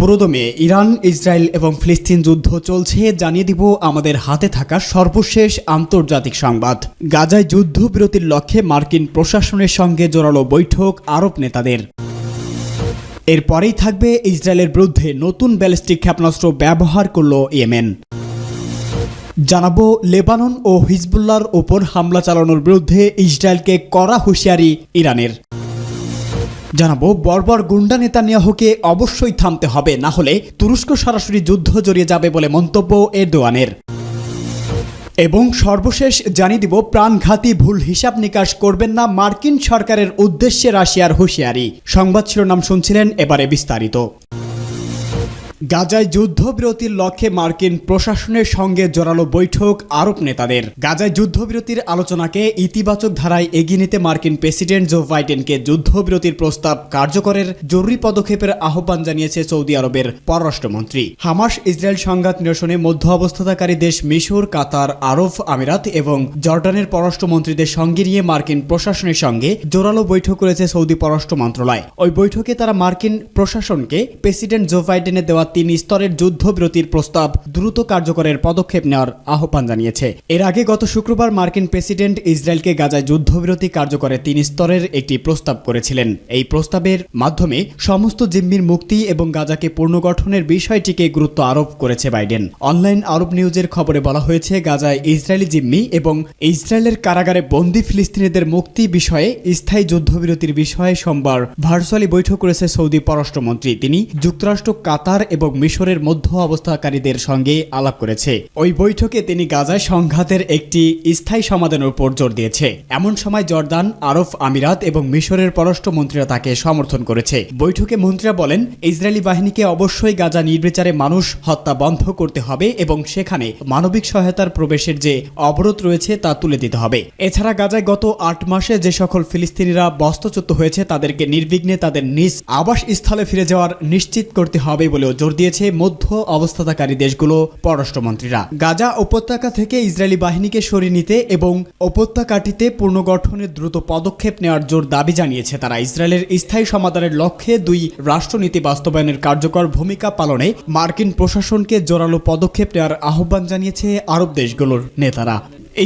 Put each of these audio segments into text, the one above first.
পুরোদমে Iran, Israel এবং ফিলিস্তিন যুদ্ধ চলছে, জানিয়ে দিব আমাদের হাতে থাকা সর্বশেষ আন্তর্জাতিক সংবাদ। গাজায় যুদ্ধবিরতির লক্ষ্যে মার্কিন প্রশাসনের সঙ্গে জোরালো বৈঠক আরব নেতাদের। এরপরেই থাকবে ইসরায়েলের বিরুদ্ধে নতুন ব্যালিস্টিক ক্ষেপণাস্ত্র ব্যবহার করল ইয়েমেন। জানাবো লেবানন ও হিজবুল্লাহর ওপর হামলা চালানোর বিরুদ্ধে ইসরায়েলকে কড়া হুঁশিয়ারি ইরানের। জানাবো বর্বর গুন্ডা নেতানিয়াহুকে অবশ্যই থামতে হবে, না হলে তুরস্ক সরাসরি যুদ্ধ জড়িয়ে যাবে বলে মন্তব্য এরদোয়ানের। এবং সর্বশেষ জানিয়ে দিব প্রাণঘাতী ভুল হিসাব নিকাশ করবেন না মার্কিন সরকারের উদ্দেশ্যে রাশিয়ার হুঁশিয়ারি। সংবাদ শিরোনাম শুনছিলেন, এবারে বিস্তারিত। গাজায় যুদ্ধবিরতির লক্ষ্যে মার্কিন প্রশাসনের সঙ্গে জোরালো বৈঠক আরব নেতাদের। গাজায় যুদ্ধবিরতির আলোচনাকে ইতিবাচক ধারায় এগিয়ে নিতে মার্কিন প্রেসিডেন্ট জো বাইডেনকে যুদ্ধবিরতির প্রস্তাব কার্যকরের জরুরি পদক্ষেপের আহ্বান জানিয়েছে সৌদি আরবের পররাষ্ট্রমন্ত্রী। হামাস ইসরায়েল সংঘাত নিরসনে মধ্য অবস্থাকারী দেশ মিশর, কাতার, আরব আমিরাত এবং জর্ডানের পররাষ্ট্রমন্ত্রীদের সঙ্গে নিয়ে মার্কিন প্রশাসনের সঙ্গে জোরালো বৈঠক করেছে সৌদি পররাষ্ট্র মন্ত্রণালয়। ওই বৈঠকে তারা মার্কিন প্রশাসনকে প্রেসিডেন্ট জো বাইডেনের দেওয়া 3 স্তরের যুদ্ধবিরতির প্রস্তাব দ্রুত কার্যকরের পদক্ষেপ নেওয়ার আহ্বান জানিয়েছে। এর আগে গত শুক্রবার মার্কিন প্রেসিডেন্ট ইসরায়েলকে গাজায় যুদ্ধবিরতি কার্যকরের 3 স্তরের একটি প্রস্তাব করেছিলেন। এই প্রস্তাবের মাধ্যমে সমস্ত জিম্মির মুক্তি এবং গাজাকে পুনর্গঠনের বিষয়টিকে গুরুত্ব আরোপ করেছে বাইডেন। অনলাইন আরব নিউজের খবরে বলা হয়েছে, গাজায় ইসরায়েলি জিম্মি এবং ইসরায়েলের কারাগারে বন্দী ফিলিস্তিনিদের মুক্তি বিষয়ে স্থায়ী যুদ্ধবিরতির বিষয়ে সোমবার ভার্চুয়ালি বৈঠক করেছে সৌদি পররাষ্ট্রমন্ত্রী। তিনি যুক্তরাষ্ট্র, কাতার এবং মিশরের মধ্য অবস্থাকারীদের সঙ্গে আলাপ করেছে। ওই বৈঠকে তিনি গাজায় সংঘাতের একটি স্থায়ী সমাধানের উপর জোর দিয়েছে। এমন সময় জর্দান, আরব আমিরাত এবং মিশরের পররাষ্ট্রমন্ত্রীরা তাকে সমর্থন করেছে। বৈঠকে মন্ত্রীরা বলেন, ইসরায়েলি বাহিনীকে অবশ্যই গাজা নির্বিচারে মানুষ হত্যা বন্ধ করতে হবে এবং সেখানে মানবিক সহায়তার প্রবেশের যে অবরোধ রয়েছে তা তুলে দিতে হবে। এছাড়া গাজায় গত 8 মাসে যে সকল ফিলিস্তিনিরা বাস্তুচ্যুত হয়েছে তাদেরকে নির্বিঘ্নে তাদের নিজ আবাসস্থলে ফিরে যাওয়ার নিশ্চিত করতে হবে বলেও জোর দিয়েছে মধ্য অবস্থাকারী দেশগুলো পররাষ্ট্রমন্ত্রীরা। গাজা উপত্যকা থেকে ইসরায়েলি বাহিনীকে সরিয়ে নিতে এবং উপত্যকাটিতে পুনর্গঠনের দ্রুত পদক্ষেপ নেওয়ার জোর দাবি জানিয়েছে তারা। ইসরায়েলের স্থায়ী সমাধানের লক্ষ্যে 2 রাষ্ট্রনীতি বাস্তবায়নের কার্যকর ভূমিকা পালনে মার্কিন প্রশাসনকে জোরালো পদক্ষেপ নেওয়ার আহ্বান জানিয়েছে আরব দেশগুলোর নেতারা।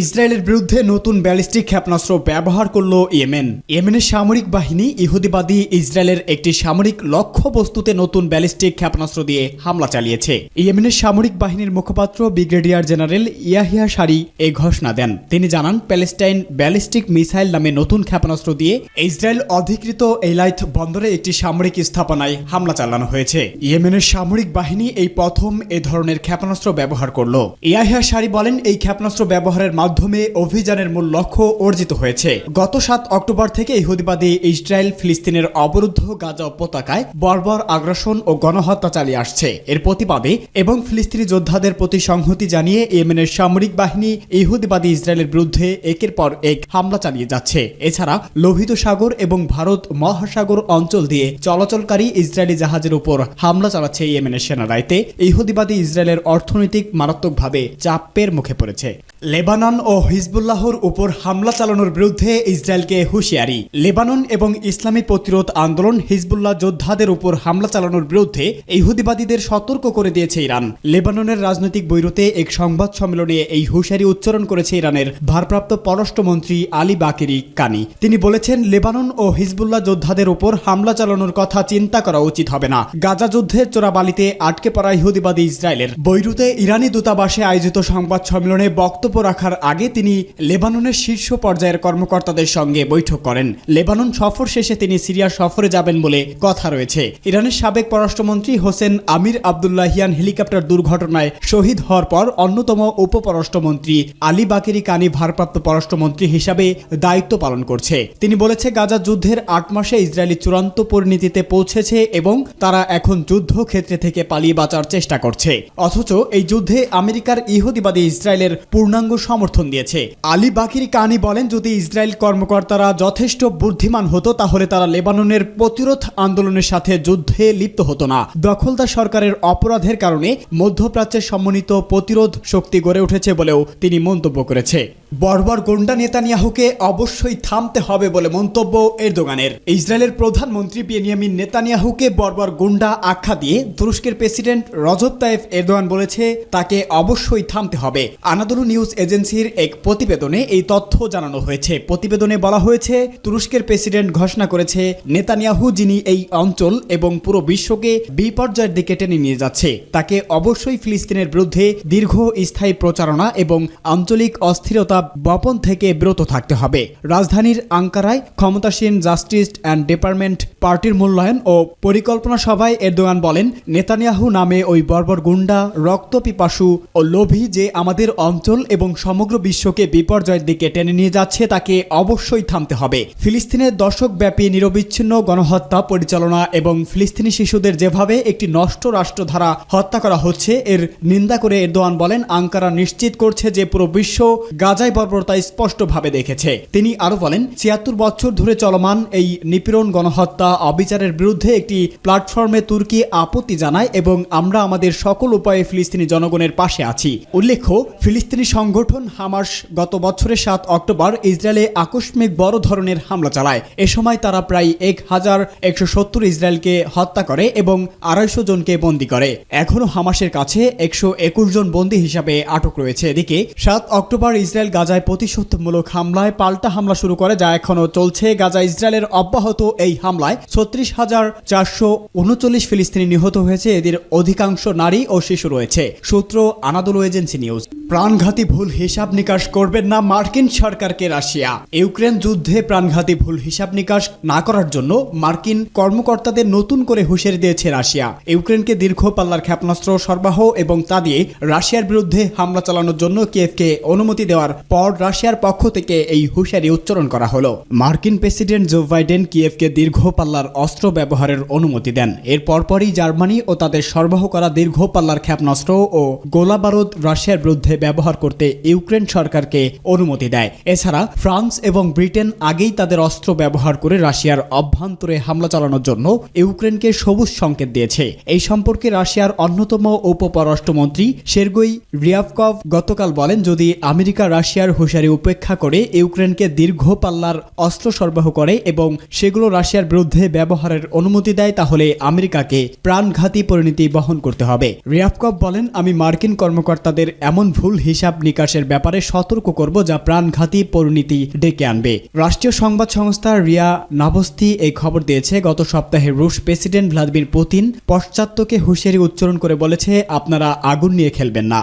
ইসরায়েলের বিরুদ্ধে নতুন ব্যালিস্টিক ক্ষেপণাস্ত্র ব্যবহার করল ইয়েমেন। ইয়েমেনের সামরিক বাহিনী ইহুদিবাদী ইসরায়েলের একটি সামরিক লক্ষ্যবস্তুতে নতুন ব্যালিস্টিক ক্ষেপণাস্ত্র দিয়ে হামলা চালিয়েছে। ইয়েমেনের সামরিক বাহিনীর মুখপাত্র ব্রিগেডিয়ার জেনারেল ইয়াহিয়া সারি এই ঘোষণা দেন। তিনি জানান, প্যালেস্টাইন ব্যালিস্টিক মিসাইল নামে নতুন ক্ষেপণাস্ত্র দিয়ে ইসরায়েল অধিকৃত এলাইথ বন্দরে একটি সামরিক স্থাপনায় হামলা চালানো হয়েছে। ইয়েমেনের সামরিক বাহিনী এই প্রথম এ ধরনের ক্ষেপণাস্ত্র ব্যবহার করল। ইয়াহিয়া সারি বলেন, এই ক্ষেপণাস্ত্র ব্যবহারের মাধ্যমে অভিযানের মূল লক্ষ্য অর্জিত হয়েছে। গত 7 অক্টোবর থেকে ইহুদিবাদী ইসরায়েল ফিলিস্তিনের অবরুদ্ধ গাজা উপত্যকায় বর্বর আগ্রাসন ও গণহত্যা চালিয়ে আসছে। এর প্রতিবাদে এবং ফিলিস্তিনি যোদ্ধাদের প্রতি সংহতি জানিয়ে ইয়েমেনের সামরিক বাহিনী ইহুদিবাদী ইসরায়েলের বিরুদ্ধে একের পর এক হামলা চালিয়ে যাচ্ছে। এছাড়া লোহিত সাগর এবং ভারত মহাসাগর অঞ্চল দিয়ে চলাচলকারী ইসরায়েলি জাহাজের উপর হামলা চালাচ্ছে ইয়েমেনের সেনারা। এতে ইহুদিবাদী ইসরায়েলের অর্থনৈতিক মারাত্মকভাবে চাপের মুখে পড়েছে। লেবানন ও হিজবুল্লাহর উপর হামলা চালানোর বিরুদ্ধে ইসরায়েলকে হুঁশিয়ারি। লেবানন এবং ইসলামী প্রতিরোধ আন্দোলন হিজবুল্লাহ যোদ্ধাদের উপর হামলা চালানোর বিরুদ্ধে ইহুদিবাদীদের সতর্ক করে দিয়েছে ইরান। লেবাননের রাজনৈতিক বৈরুতে এক সংবাদ সম্মেলনে এই হুঁশিয়ারি উচ্চারণ করেছে ইরানের ভারপ্রাপ্ত পররাষ্ট্রমন্ত্রী আলী বাকেরি কানি। তিনি বলেছেন, লেবানন ও হিজবুল্লাহ যোদ্ধাদের উপর হামলা চালানোর কথা চিন্তা করা উচিত হবে না। গাজা যুদ্ধের চোরাবালিতে আটকে পড়া ইহুদিবাদী ইসরায়েলের বৈরুতে ইরানি দূতাবাসে আয়োজিত সংবাদ সম্মেলনে বক্তব্য রাখার আগে তিনি লেবাননের শীর্ষ পর্যায়ের কর্মকর্তাদের সঙ্গে বৈঠক করেন। লেবানন সফর শেষে তিনি সিরিয়া সফরে যাবেন বলে কথা রয়েছে। ইরানের সাবেক পররাষ্ট্রমন্ত্রী হোসেন আমির আবদুল্লাহিয়ান হেলিকপ্টার দুর্ঘটনায় শহীদ হওয়ার পর অন্যতম উপপররাষ্ট্রমন্ত্রী আলী বাকেরি কানি ভারপ্রাপ্ত পররাষ্ট্রমন্ত্রী হিসাবে দায়িত্ব পালন করছে। তিনি বলেছে, গাজা যুদ্ধের 8 মাসে ইসরায়েলি চূড়ান্ত পরিণতিতে পৌঁছেছে এবং তারা এখন যুদ্ধক্ষেত্রে থেকে পালিয়ে বাঁচার চেষ্টা করছে। অথচ এই যুদ্ধে আমেরিকার ইহুদিবাদী ইসরায়েলের পূর্ণ পূর্ণাঙ্গ সমর্থন দিয়েছে। আলী বাকির কানি বলেন, যদি ইসরায়েল কর্মকর্তারা যথেষ্ট বুদ্ধিমান হতো তাহলে তারা লেবাননের প্রতিরোধ আন্দোলনের সাথে যুদ্ধে লিপ্ত হতো না। দখলদার সরকারের অপরাধের কারণে মধ্যপ্রাচ্যের সমন্বিত প্রতিরোধ শক্তি গড়ে উঠেছে বলেও তিনি মন্তব্য করেছে। বর্বর গুন্ডা নেতানিয়াহুকে অবশ্যই থামতে হবে বলে মন্তব্য এরদোগানের। ইসরায়েলের প্রধানমন্ত্রী বেনিয়ামিন নেতানিয়াহুকে বর্বর গুন্ডা আখ্যা দিয়ে তুরস্কের প্রেসিডেন্ট রজব তাইয়েপ এরদোগান বলেছে তাকে অবশ্যই থামতে হবে। আনাদোলু নিউজ এজেন্সির এক প্রতিবেদনে এই তথ্য জানানো হয়েছে। প্রতিবেদনে বলা হয়েছে, তুরস্কের প্রেসিডেন্ট ঘোষণা করেছে নেতানিয়াহু, যিনি এই অঞ্চল এবং পুরো বিশ্বকে বিপর্যয়ের দিকে টেনে নিয়ে যাচ্ছে, তাকে অবশ্যই ফিলিস্তিনের বিরুদ্ধে দীর্ঘস্থায়ী প্রচারণা এবং আঞ্চলিক অস্থিরতা বপন থেকে বিরত থাকতে হবে। রাজধানীর আঙ্কারায় ক্ষমতাসীন জাস্টিস অ্যান্ড ডিপার্টমেন্ট পার্টির মূল্যায়ন ও পরিকল্পনা সভায় এরদোগান বলেন, নেতানিয়াহু নামে ওই বর্বর গুন্ডা, রক্তপিপাসু ও লোভী যে আমাদের অঞ্চল এবং সমগ্র বিশ্বকে বিপর্যয়ের দিকে টেনে নিয়ে যাচ্ছে, তাকে অবশ্যই থামতে হবে। ফিলিস্তিনের দশকব্যাপী নিরবিচ্ছিন্ন গণহত্যা পরিচালনা এবং ফিলিস্তিনি শিশুদের যেভাবে একটি নষ্ট রাষ্ট্র দ্বারা হত্যা করা হচ্ছে এর নিন্দা করে এরদোয়ান বলেন, আঙ্কারা নিশ্চিত করছে যে পুরো বিশ্ব গাজায় বর্বরতা স্পষ্টভাবে দেখেছে। তিনি আরো বলেন, ৭৬ বছর ধরে চলমান এই নিপীড়ন, গণহত্যা, অবিচারের বিরুদ্ধে একটি প্ল্যাটফর্মে তুর্কি আপত্তি জানায় এবং আমরা আমাদের সকল উপায়ে ফিলিস্তিনি জনগণের পাশে আছি। উল্লেখ্য, ফিলিস্তিনি সংগঠন হামাস গত বছরের ৭ অক্টোবর ইসরায়েলে আকস্মিক বড় ধরনের হামলা চালায়। এ সময় তারা প্রায় ১,১৭০ ইসরায়েলকে হত্যা করে এবং ২৫০ জনকে বন্দী করে। এখনও হামাসের কাছে ১২১ জন বন্দী হিসাবে আটক রয়েছে। এদিকে ৭ অক্টোবর ইসরায়েল গাজায় প্রতিশোধমূলক হামলায় পাল্টা হামলা শুরু করে, যা এখনও চলছে। গাজা ইসরায়েলের অব্যাহত এই হামলায় ৩৬,৪৩৯ ফিলিস্তিনি নিহত হয়েছে। এদের অধিকাংশ নারী ও শিশু রয়েছে। সূত্র আনাদোলু এজেন্সি নিউজ। প্রাণঘাতী ভুল হিসাব নিকাশ করবেন না মার্কিন সরকারকে রাশিয়া। ইউক্রেন যুদ্ধে প্রাণঘাতী ভুল হিসাব নিকাশ না করার জন্য মার্কিন কর্মকর্তাদের নতুন করে হুঁশিয়ারি দিয়েছে রাশিয়া। ইউক্রেনকে দীর্ঘ পাল্লার ক্ষেপণাস্ত্র সরবরাহ এবং তা দিয়ে রাশিয়ার বিরুদ্ধে হামলা চালানোর জন্য কিয়েভকে অনুমতি দেওয়ার পর রাশিয়ার পক্ষ থেকে এই হুঁশিয়ারি উচ্চারণ করা হলো। মার্কিন প্রেসিডেন্ট জো বাইডেন কিয়েভকে দীর্ঘ পাল্লার অস্ত্র ব্যবহারের অনুমতি দেন। এর পরপরই জার্মানি ও তাদের সরবরাহ করা দীর্ঘ পাল্লার ক্ষেপণাস্ত্র ও গোলাবারুদ রাশিয়ার বিরুদ্ধে ব্যবহার করতে ইউক্রেন সরকারকে অনুমতি দেয়। এছাড়া ফ্রান্স এবং ব্রিটেন আগেই তাদের অস্ত্র ব্যবহার করে রাশিয়ার অভ্যন্তরে হামলা চালানোর জন্য ইউক্রেনকে সবুজ সংকেত দিয়েছে। এই সম্পর্কে রাশিয়ার অন্যতম উপপররাষ্ট্রমন্ত্রী সের্গেই রিয়াভকভ গতকাল বলেন, যদি আমেরিকা রাশিয়ার হুঁশিয়ারি উপেক্ষা করে ইউক্রেনকে দীর্ঘ পাল্লার অস্ত্র সরবরাহ করে এবং সেগুলো রাশিয়ার বিরুদ্ধে ব্যবহারের অনুমতি দেয়, তাহলে আমেরিকাকে প্রাণঘাতী পরিণতি বহন করতে হবে। রিয়াভকভ বলেন, আমি মার্কিন কর্মকর্তাদের এমন ভুল হিসাব নিকাশের ব্যাপারে সতর্ক করব যা প্রাণঘাতী পরিণতি ডেকে আনবে। রাষ্ট্রীয় সংবাদ সংস্থা রিয়া নাভস্তি এই খবর দিয়েছে। গত সপ্তাহে রুশ প্রেসিডেন্ট ভ্লাদিমির পুতিন পাশ্চাত্যকে হুঁশিয়ারি উচ্চারণ করে বলেছে, আপনারা আগুন নিয়ে খেলবেন না।